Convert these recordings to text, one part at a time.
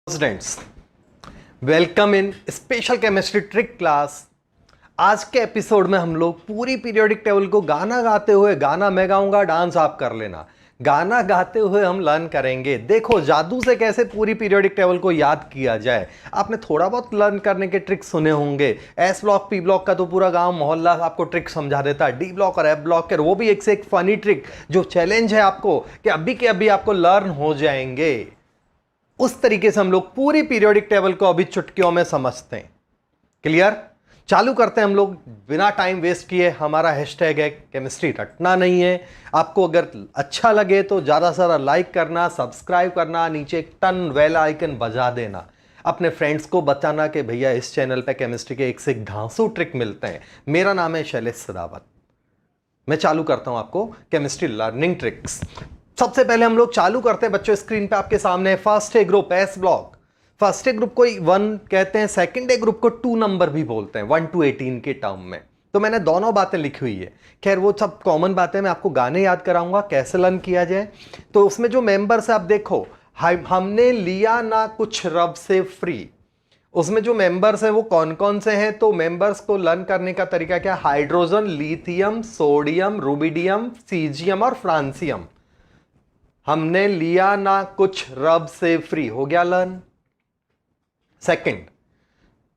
Students, welcome in special chemistry trick class. आज के episode में हम लोग पूरी पीरियोडिक टेबल को गाना गाते हुए, गाना मैं गाऊंगा, डांस आप कर लेना, गाना गाते हुए हम लर्न करेंगे। देखो जादू से कैसे पूरी पीरियोडिक टेबल को याद किया जाए। आपने थोड़ा बहुत लर्न करने के ट्रिक्स सुने होंगे। एस ब्लॉक पी ब्लॉक का तो पूरा गांव मोहल्ला आपको ट्रिक समझा देता है। डी ब्लॉक और एफ ब्लॉक के वो भी एक से एक फनी ट्रिक जो चैलेंज है आपको कि अभी के अभी आपको लर्न हो जाएंगे। उस तरीके से हम लोग पूरी पीरियोडिक टेबल को अभी चुटकियों में समझते हैं। क्लियर? चालू करते हैं हम लोग बिना टाइम वेस्ट किए। हमारा हैशटैग है केमिस्ट्री रटना नहीं है। आपको अगर अच्छा लगे तो ज़्यादा से ज़्यादा लाइक करना, सब्सक्राइब करना, नीचे एक टन बेल आइकन बजा देना, अपने फ्रेंड्स को बताना कि भैया इस चैनल पे केमिस्ट्री के एक से एक धांसू ट्रिक मिलते हैं। मेरा नाम है शैलेश सदावत। मैं चालू करता हूं आपको केमिस्ट्री लर्निंग ट्रिक्स। सबसे पहले हम लोग चालू करते हैं बच्चों, स्क्रीन पे आपके सामने first A group S block. First A group को 1 कहते हैं, सेकंड ए ग्रुप को 2 नंबर भी बोलते हैं, 1 to 18 के टर्म में। तो मैंने दोनों बातें लिखी हुई है। खैर वो सब कॉमन बातें, मैं आपको गाने याद कराऊंगा कैसे लर्न किया जाए। तो उसमें जो मेंबर्स है आप देखो, हमने लिया ना कुछ रब से फ्री। उसमें जो मेंबर्स हैं वो कौन कौन से हैं? तो मेंबर्स को लर्न करने का तरीका क्या? Hydrogen, lithium, sodium, rubidium, caesium और फ्रांसियम। हमने लिया ना कुछ रब से फ्री, हो गया learn. Second,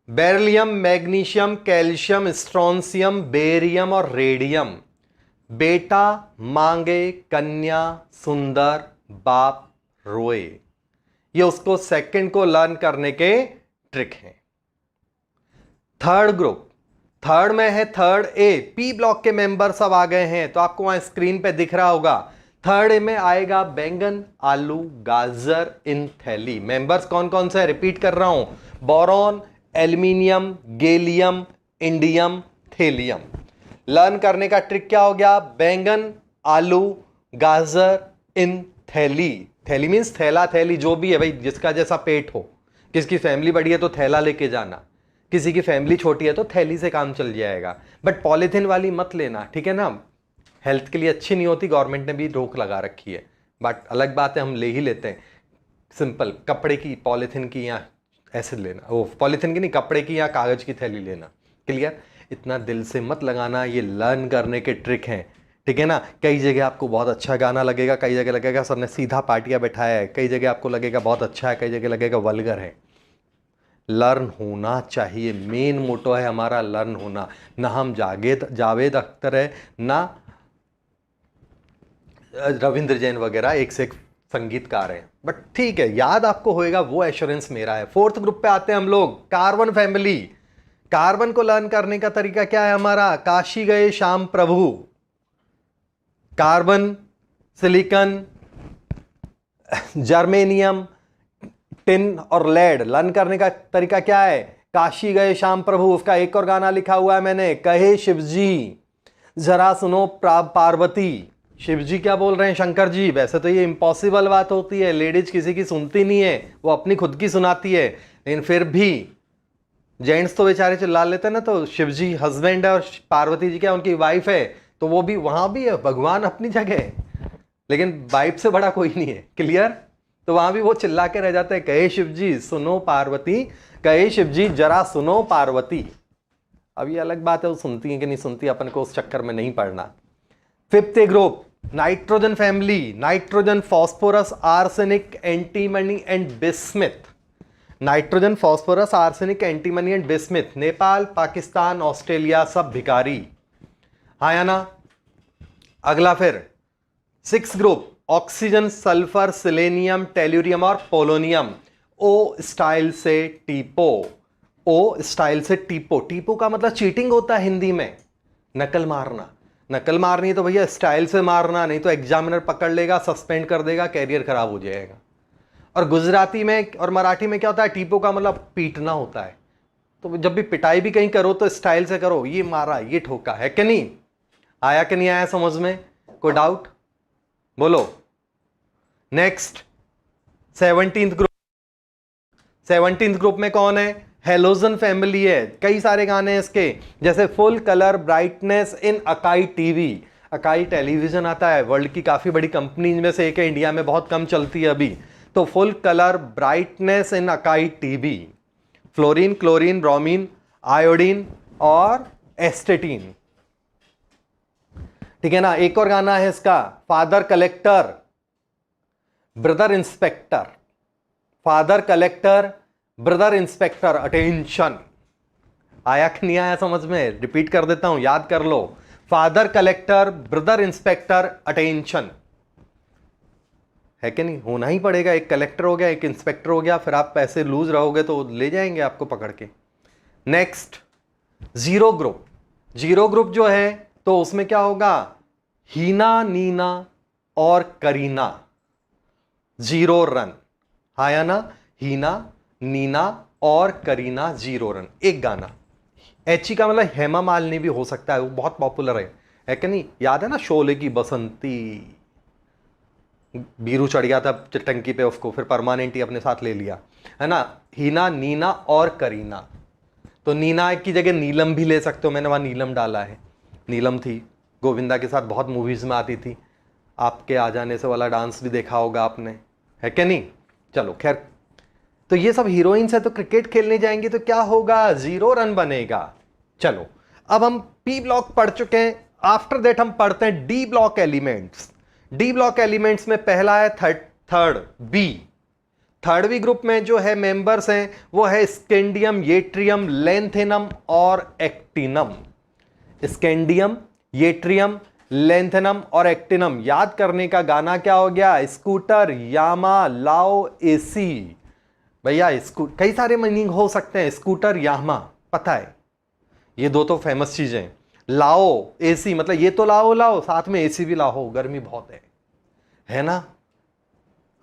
beryllium, magnesium, calcium, strontium, barium और रेडियम। बेटा मांगे कन्या सुंदर बाप रोए। ये उसको सेकंड को लर्न करने के ट्रिक हैं। थर्ड ग्रुप, थर्ड में है थर्ड ए, पी ब्लॉक के मेंबर सब आ गए हैं। तो आपको वहां स्क्रीन पे दिख रहा होगा। थर्ड ए में आएगा बैंगन, आलू, गाजर इन थैली। मेंबर्स कौन कौन से? रिपीट कर रहा हूं, boron, aluminium, gallium, indium, thallium. Learn करने का ट्रिक क्या हो गया? बैंगन, आलू, गाजर इन थैली। थैली मीन्स थैला थैली, जो भी है भाई, जिसका जैसा पेट हो। किसकी फैमिली बड़ी है तो थैला लेके जाना, किसी की फैमिली छोटी है तो थैली से काम चल जाएगा। बट पॉलीथिन वाली मत लेना, ठीक है ना? हेल्थ के लिए अच्छी नहीं होती, गवर्नमेंट ने भी रोक लगा रखी है। बट अलग बात है, हम ले ही लेते हैं। सिंपल कपड़े की, पॉलीथिन की या ऐसे लेना, वो पॉलीथिन की नहीं, कपड़े की या कागज की थैली लेना। क्लियर? इतना दिल से मत लगाना, ये लर्न करने के ट्रिक हैं, ठीक है ना? कई जगह आपको बहुत अच्छा गाना लगेगा, कई जगह लगेगा सर ने सीधा पाटिया बैठाया है, कई जगह आपको लगेगा बहुत अच्छा है, कई जगह लगेगा वल्गर है। लर्न होना चाहिए, मेन मोटो है हमारा लर्न होना। ना हम जावेद अख्तर है, ना रविंद्र जैन वगैरह एक से एक संगीतकार हैं। बट ठीक है, याद आपको होएगा, वो एश्योरेंस मेरा है। फोर्थ ग्रुप पे आते हैं हम लोग, कार्बन फैमिली। कार्बन को लर्न करने का तरीका क्या है हमारा? काशी गए श्याम प्रभु। कार्बन, सिलिकॉन, जर्मेनियम, टिन और लेड। लर्न करने का तरीका क्या है? काशी गए श्याम प्रभु। उसका एक और गाना लिखा हुआ है मैंने, कहे शिवजी जरा सुनो पार्वती। शिवजी क्या बोल रहे हैं? शंकर जी। वैसे तो ये इम्पॉसिबल बात होती है, लेडीज किसी की सुनती नहीं है, वो अपनी खुद की सुनाती है। लेकिन फिर भी जेंट्स तो बेचारे चिल्ला लेते हैं ना। तो शिवजी हस्बैंड है और पार्वती जी क्या उनकी वाइफ है, तो वो भी वहां भी है, भगवान अपनी जगह है, लेकिन वाइफ से बड़ा कोई नहीं है। क्लियर? तो वहां भी वो चिल्ला के रह जाते हैं, कहे शिवजी सुनो पार्वती, कहे शिवजी जरा सुनो पार्वती। अब ये अलग बात है वो सुनती है कि नहीं सुनती, अपन को उस चक्कर में नहीं पड़ना। Fifth group, nitrogen family. Nitrogen, phosphorus, arsenic, antimony and bismuth. Nitrogen, phosphorus, arsenic, antimony and bismuth. Nepal, Pakistan, Australia सब भिखारी। हाँ या ना? अगला फिर 6 group, oxygen, sulphur, selenium, tellurium और पोलोनियम। ओ स्टाइल से टीपो। ओ स्टाइल से टीपो। टीपो का मतलब चीटिंग होता है हिंदी में, नकल मारना। नकल मारनी है तो भैया स्टाइल से मारना, नहीं तो एग्जामिनर पकड़ लेगा, सस्पेंड कर देगा, कैरियर खराब हो जाएगा। और गुजराती में और मराठी में क्या होता है? टीपो का मतलब पीटना होता है। तो जब भी पिटाई भी कहीं करो तो स्टाइल से करो, ये मारा, ये ठोका, है कि नहीं? आया कि नहीं आया समझ में? कोई डाउट? बोलो। Next 17th group. 17th group में कौन है? हेलोजन फैमिली है। कई सारे गाने हैं इसके, जैसे full colour brightness in acai TV. Acai television आता है, वर्ल्ड की काफी बड़ी कंपनी में से एक है, इंडिया में बहुत कम चलती है अभी। तो full colour brightness in Akai TV, fluorine, chlorine, bromine, iodine और एस्टेटीन। ठीक है ना। एक और गाना है इसका, father collector brother inspector, father collector brother inspector attention. आया कि नहीं आया समझ में? रिपीट कर देता हूं, याद कर लो। Father collector brother inspector attention, है कि नहीं? होना ही पड़ेगा, एक कलेक्टर हो गया एक इंस्पेक्टर हो गया, फिर आप पैसे लूज रहोगे तो ले जाएंगे आपको पकड़ के। Next zero group. Zero group जो है तो उसमें क्या होगा? हीना, नीना और करीना, जीरो रन। आया ना? हीना, नीना और करीना, जीरो रन। एक गाना। एची का मतलब हेमा मालिनी भी हो सकता है, वो बहुत पॉपुलर है कि नहीं? याद है ना शोले की बसंती, बीरू चढ़ गया था टंकी पे, उसको फिर परमानेंट ही अपने साथ ले लिया, है ना? हीना, नीना और करीना। तो नीना की जगह नीलम भी ले सकते हो, मैंने वहां नीलम डाला है। नीलम थी, गोविंदा के साथ बहुत मूवीज में आती थी। आपके आ जाने से वाला डांस भी देखा होगा आपने, है कि नहीं? चलो खैर, तो ये सब हीरोइंस है। तो क्रिकेट खेलने जाएंगे तो क्या होगा? जीरो रन बनेगा। चलो अब हम पी ब्लॉक पढ़ चुके हैं। आफ्टर दैट हम पढ़ते हैं D block elements. D block elements में पहला है third B. Third B group में जो है मेंबर्स हैं वो है स्कैंडियम, येट्रियम, लेंथेनम और एक्टिनम। स्कैंडियम, येट्रियम, लेंथेनम और एक्टिनम। याद करने का गाना क्या हो गया? स्कूटर, यामा, लाओ, एसी। भैया कई सारे मीनिंग हो सकते हैं। स्कूटर, यामा, पता है, ये दो तो फेमस चीजें। लाओ, एसी, मतलब ये तो लाओ लाओ, साथ में एसी भी लाओ, गर्मी बहुत है ना?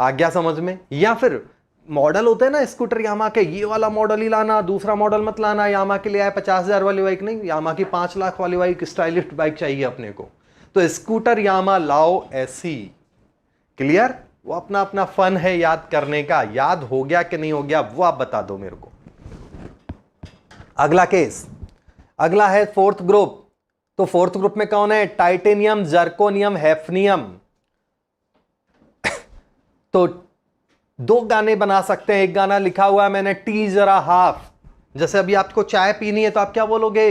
आ गया समझ में? या फिर मॉडल होते हैं ना स्कूटर यामा के, ये वाला मॉडल ही लाना, दूसरा मॉडल मत लाना। यामा के लिए आया 50,000 वाली बाइक नहीं, यामा की 5 लाख वाली बाइक, स्टाइलिश बाइक चाहिए अपने को। तो स्कूटर, यामा, लाओ, एसी। क्लियर? वो अपना अपना फन है याद करने का। याद हो गया कि नहीं हो गया वो आप बता दो मेरे को। अगला केस, अगला है फोर्थ ग्रुप। तो फोर्थ ग्रुप में कौन है? Titanium, zirconium, hafnium. तो दो गाने बना सकते हैं। एक गाना लिखा हुआ है मैंने, टी जरा हाफ। जैसे अभी आपको चाय पीनी है तो आप क्या बोलोगे?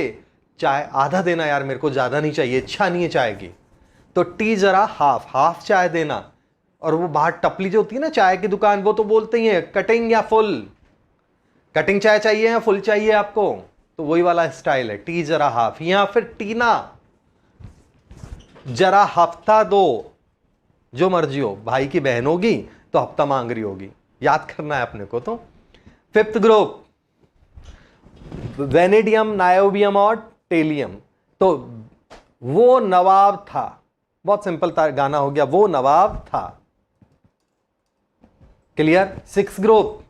चाय आधा देना यार, मेरे को ज्यादा नहीं चाहिए, इच्छा नहीं है चाय की। तो टी जरा हाफ, हाफ चाय देना। और वो बाहर टपली जो होती है ना चाय की दुकान, वो तो बोलते ही है कटिंग या फुल। कटिंग चाय चाहिए या फुल चाहिए आपको? तो वही वाला स्टाइल है, टी जरा हाफ। या फिर टीना, जरा हफ्ता दो। जो मर्जी हो, भाई की बहन होगी तो हफ्ता मांग रही होगी, याद करना है अपने को। तो फिफ्थ ग्रुप, वेनेडियम, नायोबियम और टेलियम। तो वो नवाब था, बहुत सिंपल गाना हो गया, वो नवाब था। Clear? Six group,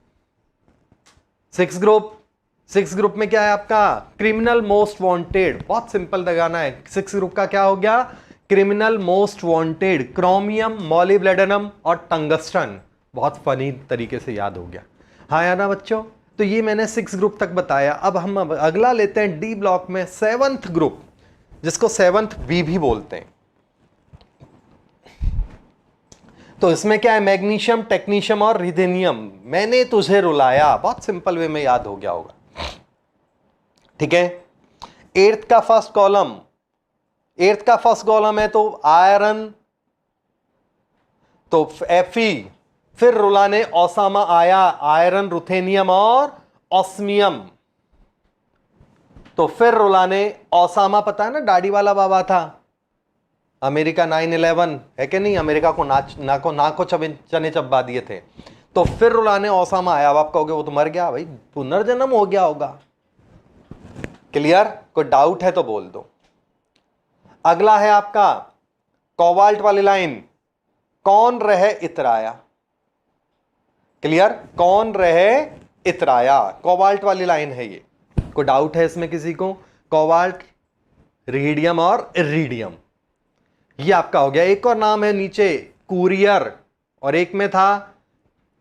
six group में क्या है आपका? Criminal most wanted. बहुत सिंपल गाना है। सिक्स ग्रुप का क्या हो गया? Criminal most wanted, chromium, molybdenum और टंगस्टन। बहुत फनी तरीके से याद हो गया। हाँ यार ना बच्चों? तो ये मैंने सिक्स ग्रुप तक बताया। अब हम अगला लेते हैं डी ब्लॉक में सेवंथ ग्रुप, जिसको सेवंथ बी भी बोलते हैं। तो इसमें क्या है? मैग्नीशियम, टेक्नीशियम और रिथेनियम। मैंने तुझे रुलाया, बहुत सिंपल वे में याद हो गया होगा। ठीक है। एट्थ का फर्स्ट कॉलम है तो आयरन, तो Fe। फिर रुलाने ओसामा आया, आयरन, रुथेनियम और ऑस्मियम। तो फिर रुलाने ओसामा, पता है ना दाढ़ी वाला बाबा था, अमेरिका 9/11 है कि नहीं? अमेरिका को नाको चने चब्बा दिए थे। तो फिर रुलाने ओसामा आया। अब आप कहोगे वो तो मर गया, भाई पुनर्जन्म हो गया होगा। क्लियर? कोई डाउट है तो बोल दो। अगला है आपका कोबाल्ट वाली लाइन, कौन रहे इतराया। क्लियर? कौन रहे इतराया, कोबाल्ट वाली लाइन है ये। कोई डाउट है इसमें किसी को? कोबाल्ट, रीडियम और इरीडियम, ये आपका हो गया। एक और नाम है नीचे कुरियर, और एक में था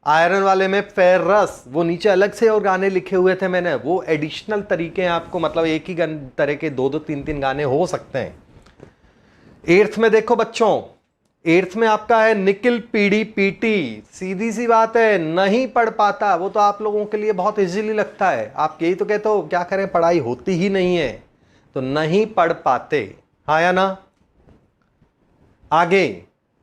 आयरन वाले में फेरस। वो नीचे अलग से और गाने लिखे हुए थे मैंने, वो एडिशनल तरीके हैं आपको, मतलब एक ही तरह के दो तीन गाने हो सकते हैं। एट्थ में देखो बच्चों, 8th में आपका है निकिल पीडी पीटी। सीधी सी बात है, नहीं पढ़ पाता, वो तो आप लोगों के लिए बहुत इजीली लगता है, आप यही तो कहते हो क्या करें पढ़ाई होती ही नहीं है, तो नहीं पढ़ पाते, हाँ या ना। आगे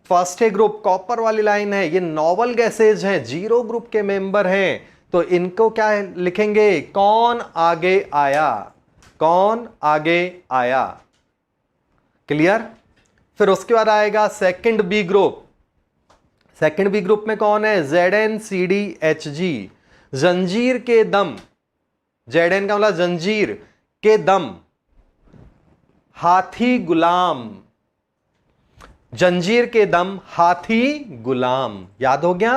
फर्स्ट ए ग्रुप, कॉपर वाली लाइन है, ये नॉवल गैसेज हैं, 0 ग्रुप के मेंबर हैं, तो इनको क्या लिखेंगे, कौन आगे आया, कौन आगे आया। क्लियर। फिर उसके बाद आएगा second B group. Second B group में कौन है, ZNCDHG, जंजीर के दम, ZN का मतलब जंजीर के दम, हाथी गुलाम, जंजीर के दम हाथी गुलाम, याद हो गया।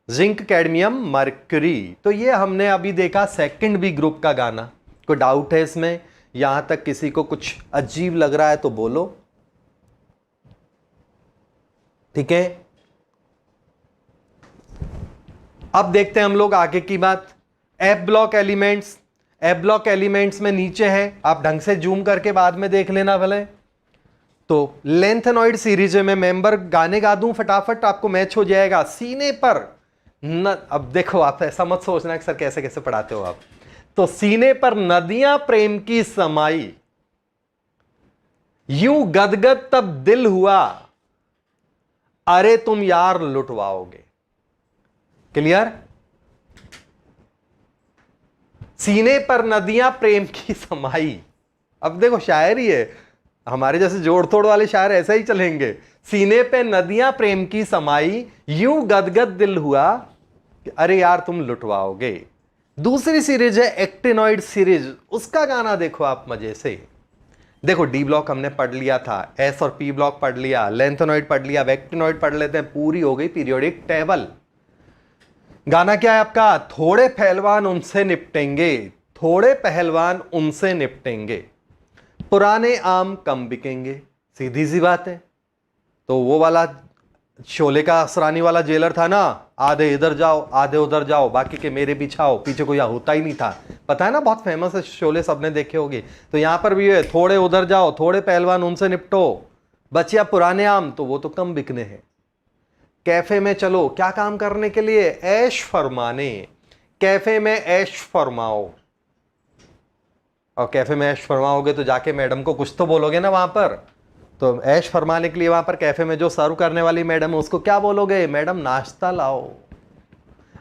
जिंक कैडमियम मरकरी, तो ये हमने अभी देखा सेकंड बी ग्रुप का गाना। कोई डाउट है इसमें, यहां तक किसी को कुछ अजीब लग रहा है तो बोलो, ठीक है। अब देखते हैं हम लोग आगे की बात। F block elements, F block elements में नीचे है, आप ढंग से जूम करके बाद में देख लेना भले। तो लेंथेनॉइड सीरीज में मेंबर गाने गा दूं फटाफट, आपको मैच हो जाएगा। सीने पर न, अब देखो आप ऐसा मत सोचना कि सर कैसे कैसे पढ़ाते हो आप, तो सीने पर नदियां प्रेम की समाई, यूं गदगद तब दिल हुआ, अरे तुम यार लुटवाओगे। क्लियर। सीने पर नदियां प्रेम की समाई, अब देखो शायरी है, हमारे जैसे जोड़ तोड़ वाले शायर ऐसा ही चलेंगे। सीने पे नदियां प्रेम की समाई, यूं गदगद दिल हुआ, अरे यार तुम लुटवाओगे। दूसरी सीरीज है एक्टिनॉइड सीरीज, उसका गाना देखो आप मजे से। देखो डी ब्लॉक हमने पढ़ लिया था, एस और पी ब्लॉक पढ़ लिया, लेंथेनॉइड पढ़ लिया, एक्टिनॉइड पढ़ लेते हैं, पूरी हो गई पीरियोडिक टेबल। गाना क्या है आपका, थोड़े पहलवान उनसे निपटेंगे, थोड़े पहलवान उनसे निपटेंगे, पुराने आम कम बिकेंगे। सीधी सी बात है। तो वो वाला शोले का असरानी वाला जेलर था ना, आधे इधर जाओ आधे उधर जाओ, बाकी के मेरे पीछाओ, पीछे कोई होता ही नहीं था, पता है ना, बहुत फेमस है शोले, सबने देखे होंगे। तो यहां पर भी है, थोड़े उधर जाओ थोड़े पहलवान उनसे निपटो, बचिया पुराने आम तो वो तो कम बिकने हैं। कैफे में चलो, क्या काम करने के लिए, ऐश फरमाने, कैफे में ऐश फरमाओ। और कैफे में ऐश फरमाओगे तो जाके मैडम को कुछ तो बोलोगे ना वहां पर, तो ऐश फरमाने के लिए वहां पर कैफे में जो सर्व करने वाली मैडम है उसको क्या बोलोगे, मैडम नाश्ता लाओ।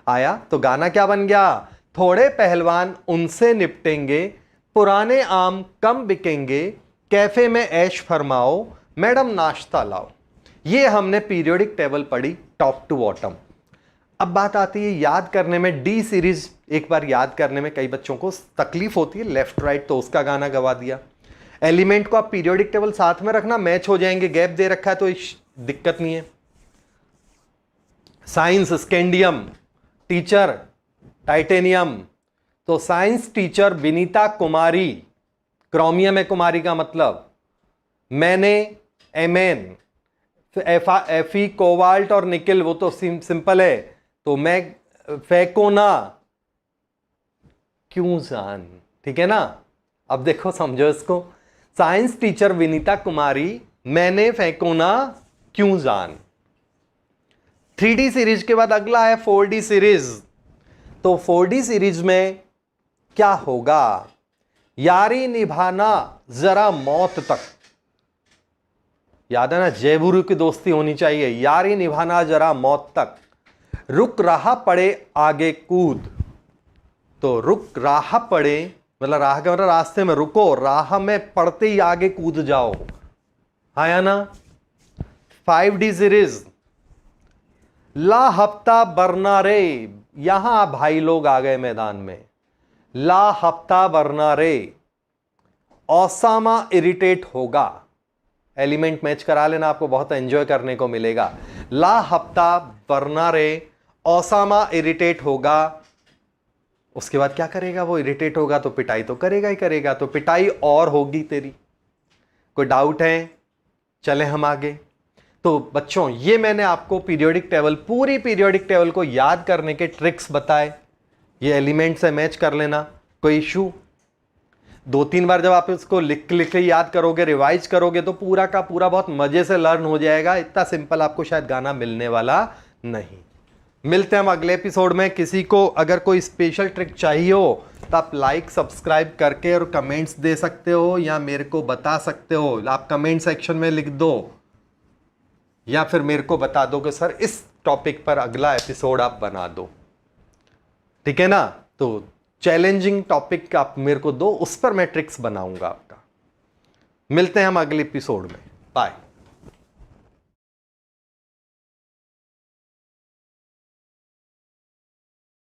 आया। तो गाना क्या बन गया, थोड़े पहलवान उनसे निपटेंगे, पुराने आम कम बिकेंगे, कैफे में ऐश फरमाओ, मैडम नाश्ता लाओ। ये हमने पीरियोडिक टेबल पढ़ी टॉप टू बॉटम। अब बात आती है याद करने में। डी सीरीज एक बार याद करने में कई बच्चों को तकलीफ होती है, लेफ्ट राइट, तो उसका गाना गवा दिया। एलिमेंट को आप पीरियोडिक टेबल साथ में रखना, मैच हो जाएंगे, गैप दे रखा है तो दिक्कत नहीं है। साइंस स्कैंडियम, टीचर टाइटेनियम, तो साइंस टीचर विनीता कुमारी, क्रोमियम है कुमारी का मतलब, मैंने एमएन, एफी कोबाल्ट और निकिल वो तो सिंपल है, तो मैं फेकोना क्यों जान, ठीक है ना। अब देखो समझो इसको, साइंस टीचर विनीता कुमारी, मैंने फेकोना क्यों जान। 3D सीरीज के बाद अगला है 4D सीरीज। तो 4D सीरीज में क्या होगा, यारी निभाना जरा मौत तक, याद है ना, जयबुरु की दोस्ती होनी चाहिए, यारी निभाना जरा मौत तक, रुक रहा पड़े आगे कूद, तो रुक राह पड़े मतलब राह के मतलब रास्ते में रुको, राह में पड़ते ही आगे कूद जाओ, आया ना। 5D सीरीज, ला हफ्ता बरना रे, यहां भाई लोग आ गए मैदान में, ला हफ्ता बरना रे, ओसामा इरिटेट होगा, एलिमेंट मैच करा लेना, आपको बहुत एंजॉय करने को मिलेगा। ला हफ्ता बरना रे, ओसामा इरिटेट होगा, उसके बाद क्या करेगा वो, इरिटेट होगा तो पिटाई तो करेगा ही करेगा, तो पिटाई और होगी तेरी। कोई डाउट है, चलें हम आगे। तो बच्चों ये मैंने आपको पीरियोडिक टेबल, पूरी पीरियोडिक टेबल को याद करने के ट्रिक्स बताए, ये एलिमेंट से मैच कर लेना, कोई इशू। 2-3 बार जब आप इसको लिख लिख के याद करोगे, रिवाइज करोगे, तो पूरा का पूरा बहुत मजे से लर्न हो जाएगा। इतना सिंपल आपको शायद गाना मिलने वाला नहीं। मिलते हैं हम अगले एपिसोड में। किसी को अगर कोई स्पेशल ट्रिक चाहिए हो तो आप लाइक सब्सक्राइब करके और कमेंट्स दे सकते हो, या मेरे को बता सकते हो। आप कमेंट सेक्शन में लिख दो, या फिर मेरे को बता दो कि सर इस टॉपिक पर अगला एपिसोड आप बना दो। ठीक है ना? तो चैलेंजिंग टॉपिक आप मेरे को दो, उस पर मैं ट्रिक्स बनाऊंगा आपका। मिलते हैं हम अगले एपिसोड में। बाय।